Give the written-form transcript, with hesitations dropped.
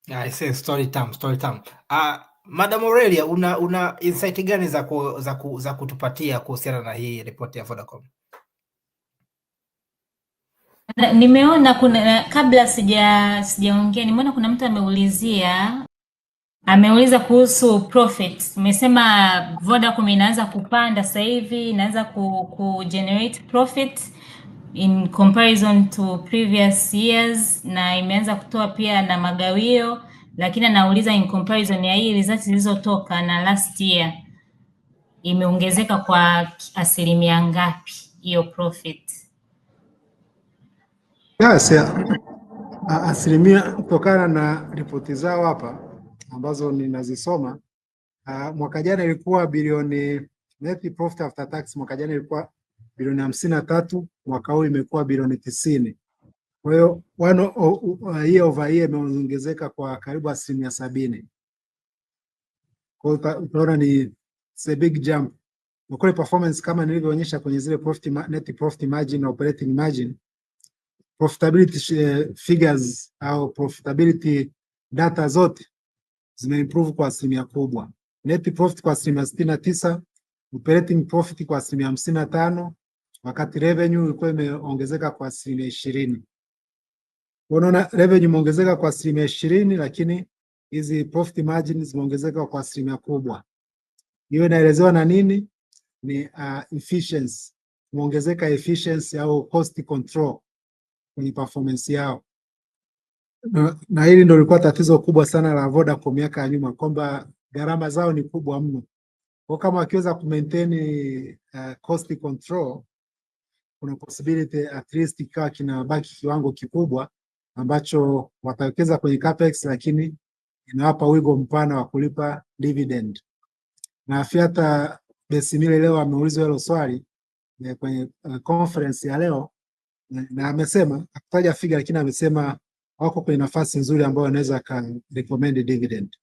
I say story time, story time. Madam Aurelia, una insight gani za kutupatia kuhusiana na hii ripoti ya Vodacom? Nimeona kuna, kabla sijaongea, nimeona kuna mtu ameuliza kuhusu profit. Umesema Vodacom inaanza kupanda sasa hivi, inaanza ku generate profit in comparison to previous years, na imeanza kutoa pia na magawio, lakini anauliza in comparison ya hii results zilizotoka na last year imeongezeka kwa asilimia ngapi hiyo profit? Yes, asilimia kutokana na ripoti zao hapa ambazo ninazisoma, mwaka jana ilikuwa bilioni, net profit after tax mwaka jana ilikuwa bilioni 53, mwaka huu imekuwa bilioni 90. Kwa hiyo year over year imeongezeka kwa karibu asilimia 70. Kwa hiyo utaona ni a big jump. Kwa kweli performance kama nilivyoonyesha kwenye zile net profit margin na operating margin, profitability figures au profitability data zote zimeimprove kwa asilimia kubwa. Net profit kwa asilimia 69, operating profit kwa asilimia 55, wakati revenue ilikuwa imeongezeka kwa asilimia 20. Unaona revenue imeongezeka kwa asilimia 20, lakini hizi profit margin zimeongezeka kwa asilimia kubwa. Hiyo inaelezewa na nini? Ni efficiency, kuongezeka efficiency au cost control kwenye performance yao. Na hili ndio lilikuwa tatizo kubwa sana la Vodacom miaka ya nyuma, kwamba gharama zao ni kubwa mno. Kwa kama wakiweza kumaintain cost control, kuna possibility at least ikawa kinabaki kiwango kikubwa ambacho watawekeza kwenye capex, lakini inawapa wigo mpana wa kulipa dividend. Na hata Besimile leo ameulizwa hilo swali kwenye conference ya leo, na amesema, hakutaja figure, lakini amesema wako kwenye nafasi nzuri ambayo wanaweza ka recommend dividend.